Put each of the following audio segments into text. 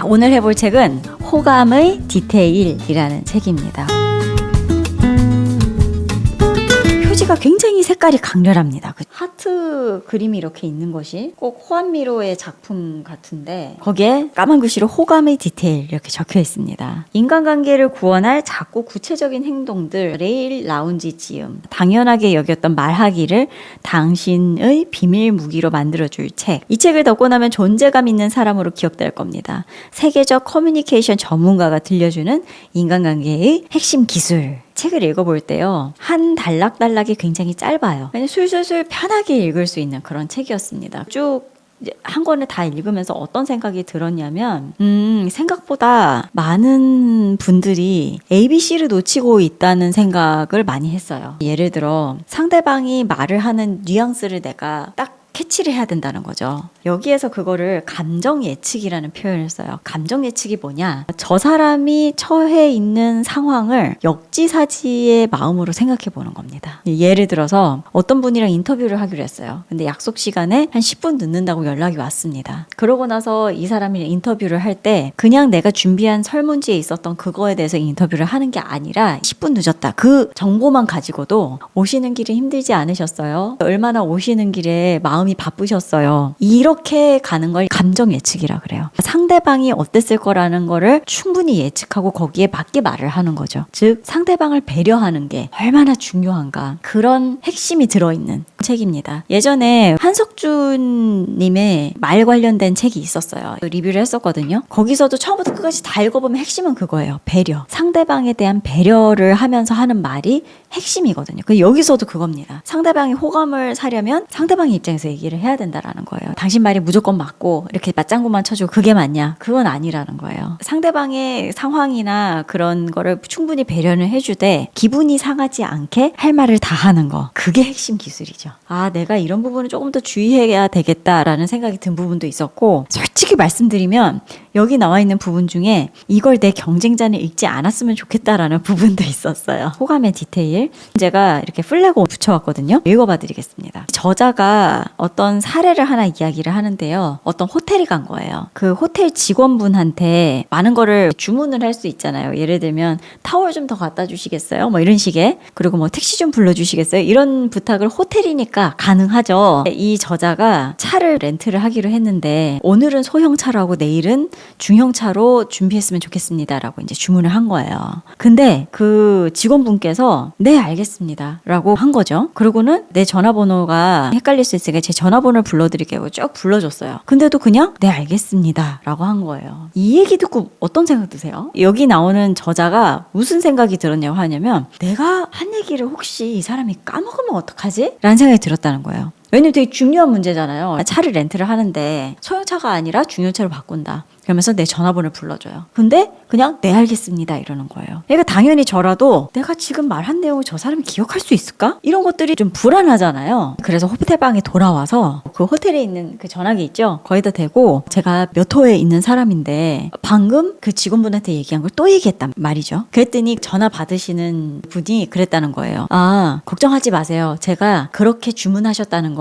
오늘 해볼 책은 호감의 디테일이라는 책입니다. 표지가 굉장히 색깔이 강렬합니다. 하트 그림이 이렇게 있는 것이 꼭 호암미로의 작품 같은데 거기에 까만 글씨로 호감의 디테일 이렇게 적혀 있습니다. 인간관계를 구원할 작고 구체적인 행동들, 레일 라운지 지음, 당연하게 여겼던 말하기를 당신의 비밀 무기로 만들어줄 책. 이 책을 덮고 나면 존재감 있는 사람으로 기억될 겁니다. 세계적 커뮤니케이션 전문가가 들려주는 인간관계의 핵심 기술. 책을 읽어볼 때요, 한 단락단락이 굉장히 짧아요. 그냥 술술술 편하게 읽을 수 있는 그런 책이었습니다. 쭉 한 권을 다 읽으면서 어떤 생각이 들었냐면 생각보다 많은 분들이 ABC를 놓치고 있다는 생각을 많이 했어요. 예를 들어 상대방이 말을 하는 뉘앙스를 내가 딱 캐치를 해야 된다는 거죠. 여기에서 그거를 감정 예측이라는 표현을 써요. 감정 예측이 뭐냐? 저 사람이 처해 있는 상황을 역지사지의 마음으로 생각해 보는 겁니다. 예를 들어서 어떤 분이랑 인터뷰를 하기로 했어요. 근데 약속 시간에 한 10분 늦는다고 연락이 왔습니다. 그러고 나서 이 사람이 인터뷰를 할 때 그냥 내가 준비한 설문지에 있었던 그거에 대해서 인터뷰를 하는 게 아니라 10분 늦었다. 그 정보만 가지고도 오시는 길이 힘들지 않으셨어요? 얼마나 오시는 길에 마음이 바쁘셨어요. 이렇게 가는 걸 감정 예측이라 그래요. 상대방이 어땠을 거라는 거를 충분히 예측하고 거기에 맞게 말을 하는 거죠. 즉 상대방을 배려하는 게 얼마나 중요한가, 그런 핵심이 들어있는 책입니다. 예전에 한석준 님의 말 관련된 책이 있었어요. 리뷰를 했었거든요. 거기서도 처음부터 끝까지 다 읽어보면 핵심은 그거예요. 배려. 상대방에 대한 배려를 하면서 하는 말이 핵심이거든요. 여기서도 그겁니다. 상대방이 호감을 사려면 상대방의 입장에서 얘기를 해야 된다라는 거예요. 당신 말이 무조건 맞고 이렇게 맞장구만 쳐주고 그게 맞냐? 그건 아니라는 거예요. 상대방의 상황이나 그런 거를 충분히 배려를 해주되 기분이 상하지 않게 할 말을 다 하는 거. 그게 핵심 기술이죠. 아, 내가 이런 부분을 조금 더 주의해야 되겠다라는 생각이 든 부분도 있었고, 솔직히 말씀드리면 여기 나와 있는 부분 중에 이걸 내 경쟁자는 읽지 않았으면 좋겠다라는 부분도 있었어요. 호감의 디테일. 제가 이렇게 플래그 붙여왔거든요. 읽어봐 드리겠습니다. 저자가 어떤 사례를 하나 이야기를 하는데요. 어떤 호텔에 간 거예요. 그 호텔 직원분한테 많은 거를 주문을 할 수 있잖아요. 예를 들면 타월 좀 더 갖다 주시겠어요? 뭐 이런 식의. 그리고 뭐 택시 좀 불러주시겠어요? 이런 부탁을 호텔이니까 가능하죠. 이 저자가 차를 렌트를 하기로 했는데 오늘은 소형차라고 내일은 중형차로 준비했으면 좋겠습니다라고 이제 주문을 한 거예요. 근데 그 직원분께서 네 알겠습니다 라고 한 거죠. 그리고는 내 전화번호가 헷갈릴 수 있으니까 제 전화번호를 불러드릴게요. 쭉 불러줬어요. 근데도 그냥 네 알겠습니다 라고 한 거예요. 이 얘기 듣고 어떤 생각 드세요? 여기 나오는 저자가 무슨 생각이 들었냐고 하냐면, 내가 한 얘기를 혹시 이 사람이 까먹으면 어떡하지? 라는 생각이 들었다는 거예요. 왜냐면 되게 중요한 문제잖아요. 차를 렌트를 하는데 소형차가 아니라 중형차로 바꾼다. 그러면서 내 전화번호를 불러줘요. 근데 그냥 네 알겠습니다 이러는 거예요. 그러니까 당연히 저라도 내가 지금 말한 내용을 저 사람이 기억할 수 있을까? 이런 것들이 좀 불안하잖아요. 그래서 호텔방에 돌아와서 그 호텔에 있는 그 전화기 있죠? 거기다 대고 제가 몇 호에 있는 사람인데 방금 그 직원분한테 얘기한 걸 또 얘기했단 말이죠. 그랬더니 전화 받으시는 분이 그랬다는 거예요. 아, 걱정하지 마세요. 제가 그렇게 주문하셨다는 거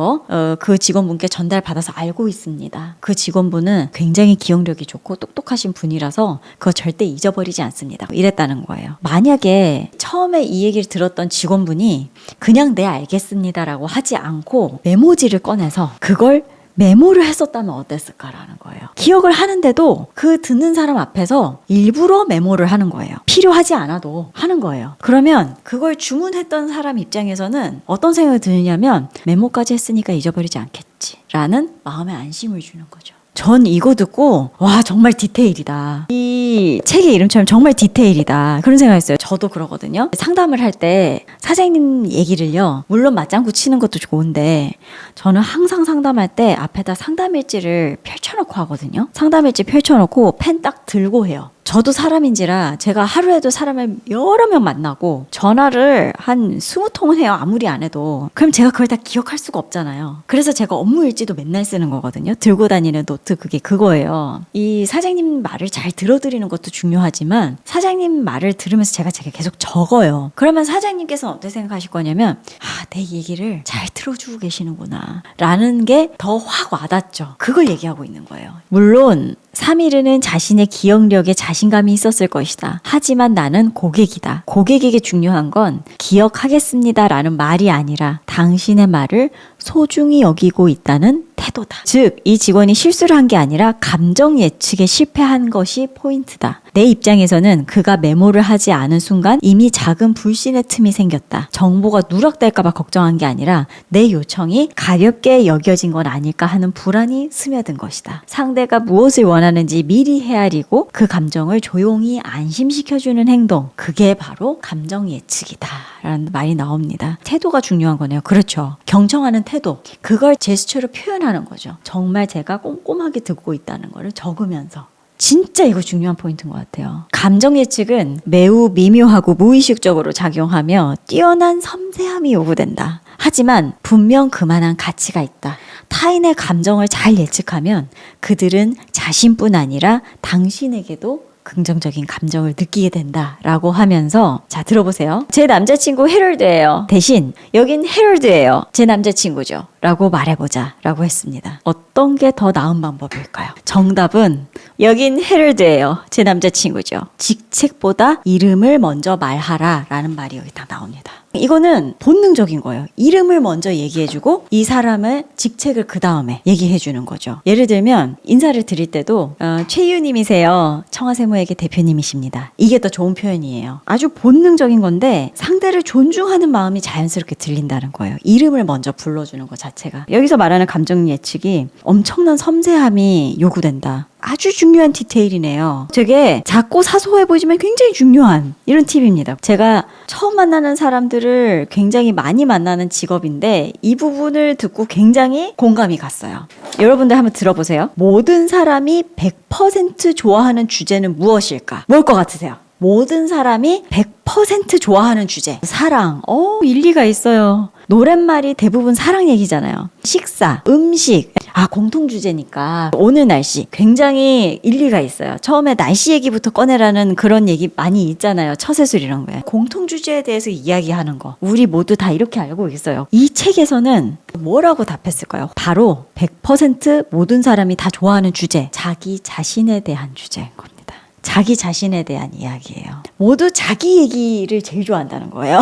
그 직원분께 전달받아서 알고 있습니다. 그 직원분은 굉장히 기억력이 좋고 똑똑하신 분이라서 그거 절대 잊어버리지 않습니다. 이랬다는 거예요. 만약에 처음에 이 얘기를 들었던 직원분이 그냥 네 알겠습니다라고 하지 않고 메모지를 꺼내서 그걸 메모를 했었다면 어땠을까라는 거예요. 기억을 하는데도 그 듣는 사람 앞에서 일부러 메모를 하는 거예요. 필요하지 않아도 하는 거예요. 그러면 그걸 주문했던 사람 입장에서는 어떤 생각이 드느냐면, 메모까지 했으니까 잊어버리지 않겠지 라는 마음의 안심을 주는 거죠. 전 이거 듣고 와 정말 디테일이다. 이 책의 이름처럼 정말 디테일이다. 그런 생각했어요. 저도 그러거든요. 상담을 할 때 사장님 얘기를요, 물론 맞장구 치는 것도 좋은데 저는 항상 상담할 때 앞에다 상담일지를 펼쳐놓고 하거든요. 상담일지 펼쳐놓고 펜 딱 들고 해요. 저도 사람인지라 제가 하루에도 사람을 여러 명 만나고 전화를 한 20통은 해요. 아무리 안 해도. 그럼 제가 그걸 다 기억할 수가 없잖아요. 그래서 제가 업무 일지도 맨날 쓰는 거거든요. 들고 다니는 노트, 그게 그거예요. 이 사장님 말을 잘 들어드리는 것도 중요하지만 사장님 말을 들으면서 제가 계속 적어요. 그러면 사장님께서는 어떻게 생각하실 거냐면, 아, 내 얘기를 잘 들어주고 계시는구나 라는 게 더 확 와닿죠. 그걸 얘기하고 있는 거예요. 물론 사미르는 자신의 기억력에 자신감이 있었을 것이다. 하지만 나는 고객이다. 고객에게 중요한 건 기억하겠습니다라는 말이 아니라 당신의 말을 소중히 여기고 있다는 태도다. 즉, 이 직원이 실수를 한 게 아니라 감정 예측에 실패한 것이 포인트다. 내 입장에서는 그가 메모를 하지 않은 순간 이미 작은 불신의 틈이 생겼다. 정보가 누락될까봐 걱정한 게 아니라 내 요청이 가볍게 여겨진 건 아닐까 하는 불안이 스며든 것이다. 상대가 무엇을 원하는지 미리 헤아리고 그 감정을 조용히 안심시켜주는 행동, 그게 바로 감정 예측이다 라는 말이 나옵니다. 태도가 중요한 거네요. 그렇죠. 경청하는 태도, 그걸 제스처로 표현하는 거죠. 정말 제가 꼼꼼하게 듣고 있다는 거를 적으면서. 진짜 이거 중요한 포인트인 것 같아요. 감정 예측은 매우 미묘하고 무의식적으로 작용하며 뛰어난 섬세함이 요구된다. 하지만 분명 그만한 가치가 있다. 타인의 감정을 잘 예측하면 그들은 자신뿐 아니라 당신에게도 긍정적인 감정을 느끼게 된다라고 하면서, 자, 들어보세요. 제 남자친구 해럴드예요. 대신 여긴 해럴드예요. 제 남자친구죠. 라고 말해보자 라고 했습니다. 어떤 게 더 나은 방법일까요? 정답은 여긴 해럴드예요. 제 남자친구죠. 직책보다 이름을 먼저 말하라 라는 말이 여기 딱 나옵니다. 이거는 본능적인 거예요. 이름을 먼저 얘기해주고 이 사람의 직책을 그 다음에 얘기해주는 거죠. 예를 들면 인사를 드릴 때도 최유님이세요. 청하세무에게 대표님이십니다. 이게 더 좋은 표현이에요. 아주 본능적인 건데 상대를 존중하는 마음이 자연스럽게 들린다는 거예요. 이름을 먼저 불러주는 것 자체가. 여기서 말하는 감정 예측이 엄청난 섬세함이 요구된다. 아주 중요한 디테일이네요. 되게 작고 사소해 보이지만 굉장히 중요한 이런 팁입니다. 제가 처음 만나는 사람들을 굉장히 많이 만나는 직업인데 이 부분을 듣고 굉장히 공감이 갔어요. 여러분들 한번 들어보세요. 모든 사람이 100% 좋아하는 주제는 무엇일까? 뭘 것 같으세요? 모든 사람이 100% 좋아하는 주제. 사랑. 일리가 있어요. 노랫말이 대부분 사랑 얘기잖아요. 식사, 음식. 공통 주제니까. 오늘 날씨. 굉장히 일리가 있어요. 처음에 날씨 얘기부터 꺼내라는 그런 얘기 많이 있잖아요. 처세술 이런 거에. 공통 주제에 대해서 이야기하는 거. 우리 모두 다 이렇게 알고 있어요. 이 책에서는 뭐라고 답했을까요? 바로 100% 모든 사람이 다 좋아하는 주제. 자기 자신에 대한 주제인 겁니다. 자기 자신에 대한 이야기예요. 모두 자기 얘기를 제일 좋아한다는 거예요.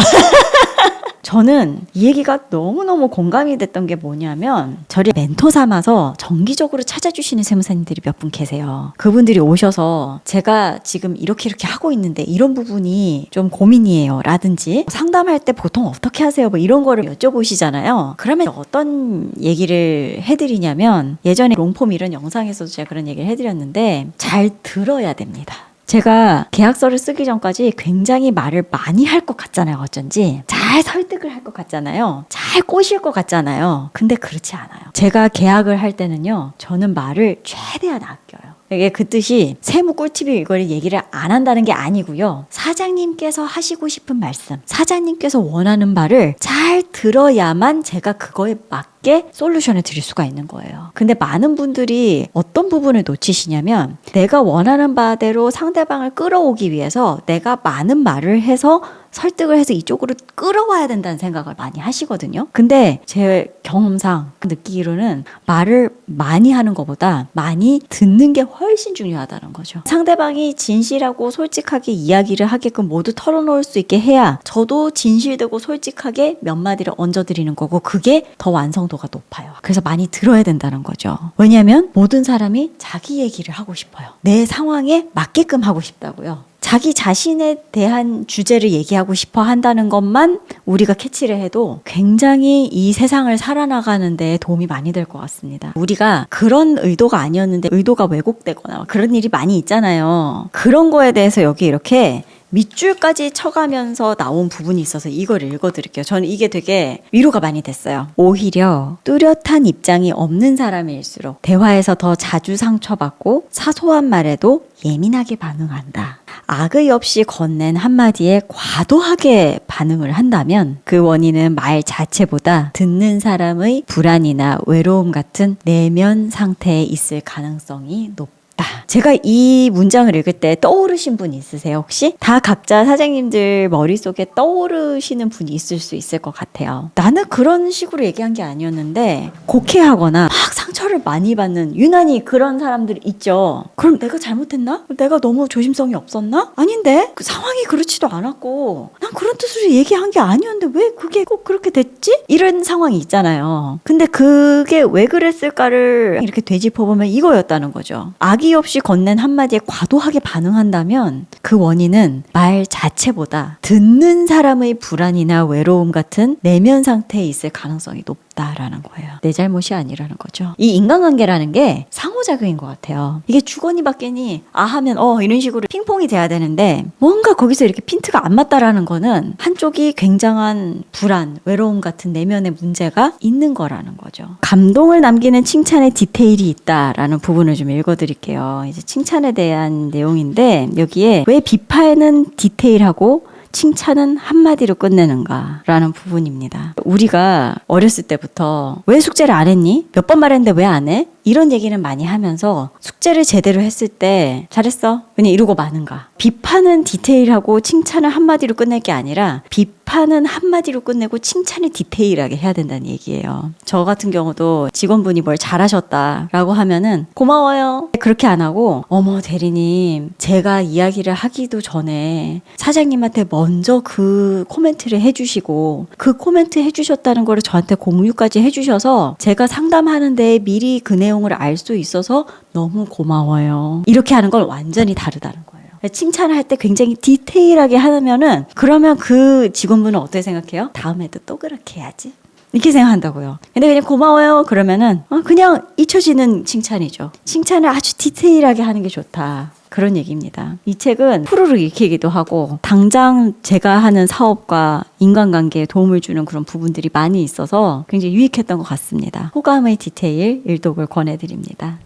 저는 이 얘기가 너무너무 공감이 됐던 게 뭐냐면 저를 멘토 삼아서 정기적으로 찾아주시는 세무사님들이 몇 분 계세요. 그분들이 오셔서 제가 지금 이렇게 하고 있는데 이런 부분이 좀 고민이에요 라든지 상담할 때 보통 어떻게 하세요 뭐 이런 거를 여쭤보시잖아요. 그러면 어떤 얘기를 해드리냐면 예전에 롱폼 이런 영상에서도 제가 그런 얘기를 해드렸는데 잘 들어야 됩니다. 제가 계약서를 쓰기 전까지 굉장히 말을 많이 할 것 같잖아요. 어쩐지 잘 설득을 할 것 같잖아요. 잘 꼬실 것 같잖아요. 근데 그렇지 않아요. 제가 계약을 할 때는요, 저는 말을 최대한 아껴요. 이게 그 뜻이 세무 꿀팁이 이걸 얘기를 안 한다는 게 아니고요. 사장님께서 하시고 싶은 말씀, 사장님께서 원하는 말을 잘 들어야만 제가 그거에 맞게 솔루션을 드릴 수가 있는 거예요. 근데 많은 분들이 어떤 부분을 놓치시냐면 내가 원하는 바대로 상대방을 끌어오기 위해서 내가 많은 말을 해서 설득을 해서 이쪽으로 끌어와야 된다는 생각을 많이 하시거든요. 근데 제 경험상 느끼기로는 말을 많이 하는 것보다 많이 듣는 게 훨씬 중요하다는 거죠. 상대방이 진실하고 솔직하게 이야기를 하게끔 모두 털어놓을 수 있게 해야 저도 진실되고 솔직하게 몇 마디를 얹어드리는 거고 그게 더 완성도가 높아요. 그래서 많이 들어야 된다는 거죠. 왜냐하면 모든 사람이 자기 얘기를 하고 싶어요. 내 상황에 맞게끔 하고 싶다고요. 자기 자신에 대한 주제를 얘기하고 싶어 한다는 것만 우리가 캐치를 해도 굉장히 이 세상을 살아나가는 데 도움이 많이 될 것 같습니다. 우리가 그런 의도가 아니었는데 의도가 왜곡되거나 그런 일이 많이 있잖아요. 그런 거에 대해서 여기 이렇게 밑줄까지 쳐가면서 나온 부분이 있어서 이걸 읽어드릴게요. 저는 이게 되게 위로가 많이 됐어요. 오히려 뚜렷한 입장이 없는 사람일수록 대화에서 더 자주 상처받고 사소한 말에도 예민하게 반응한다. 악의 없이 건넨 한마디에 과도하게 반응을 한다면 그 원인은 말 자체보다 듣는 사람의 불안이나 외로움 같은 내면 상태에 있을 가능성이 높다. 좋다. 제가 이 문장을 읽을 때 떠오르신 분 있으세요 혹시? 다 각자 사장님들 머릿속에 떠오르시는 분이 있을 수 있을 것 같아요. 나는 그런 식으로 얘기한 게 아니었는데 곡해하거나 막 상처를 많이 받는 유난히 그런 사람들 있죠. 그럼 내가 잘못했나? 내가 너무 조심성이 없었나? 아닌데 그 상황이 그렇지도 않았고 난 그런 뜻으로 얘기한 게 아니었는데 왜 그게 꼭 그렇게 됐지? 이런 상황이 있잖아요. 근데 그게 왜 그랬을까를 이렇게 되짚어보면 이거였다는 거죠. 악의 없이 건넨 한마디에 과도하게 반응한다면 그 원인은 말 자체보다 듣는 사람의 불안이나 외로움 같은 내면 상태에 있을 가능성이 높다라는 거예요. 내 잘못이 아니라는 거죠. 이 인간관계라는 게 상호작용인 것 같아요. 이게 주거니 받거니 하면 이런 식으로 핑퐁이 돼야 되는데 뭔가 거기서 이렇게 핀트가 안 맞다라는 거는 한쪽이 굉장한 불안, 외로움 같은 내면의 문제가 있는 거라는 거죠. 감동을 남기는 칭찬의 디테일이 있다라는 부분을 좀 읽어드릴게요. 이제 칭찬에 대한 내용인데 여기에 왜 비판은 디테일하고 칭찬은 한마디로 끝내는가 라는 부분입니다. 우리가 어렸을 때부터 왜 숙제를 안 했니? 몇 번 말했는데 왜 안 해? 이런 얘기는 많이 하면서 숙제를 제대로 했을 때 잘했어 그냥 이러고 마는가. 비판은 디테일하고 칭찬을 한마디로 끝낼 게 아니라 비판은 한마디로 끝내고 칭찬을 디테일하게 해야 된다는 얘기예요. 저 같은 경우도 직원분이 뭘 잘하셨다라고 하면은 고마워요 그렇게 안 하고 어머 대리님 제가 이야기를 하기도 전에 사장님한테 먼저 그 코멘트를 해주시고 그 코멘트 해주셨다는 거를 저한테 공유까지 해주셔서 제가 상담하는데 미리 그 내용을 알 수 있어서 너무 고마워요. 이렇게 하는 건 완전히 다르다는 거예요. 칭찬을 할 때 굉장히 디테일하게 하면은 그러면 그 직원분은 어떻게 생각해요? 다음에도 또 그렇게 해야지. 이렇게 생각한다고요. 근데 그냥 고마워요 그러면은 그냥 잊혀지는 칭찬이죠. 칭찬을 아주 디테일하게 하는 게 좋다. 그런 얘기입니다. 이 책은 프로를 익히기도 하고 당장 제가 하는 사업과 인간관계에 도움을 주는 그런 부분들이 많이 있어서 굉장히 유익했던 것 같습니다. 호감의 디테일 일독을 권해드립니다.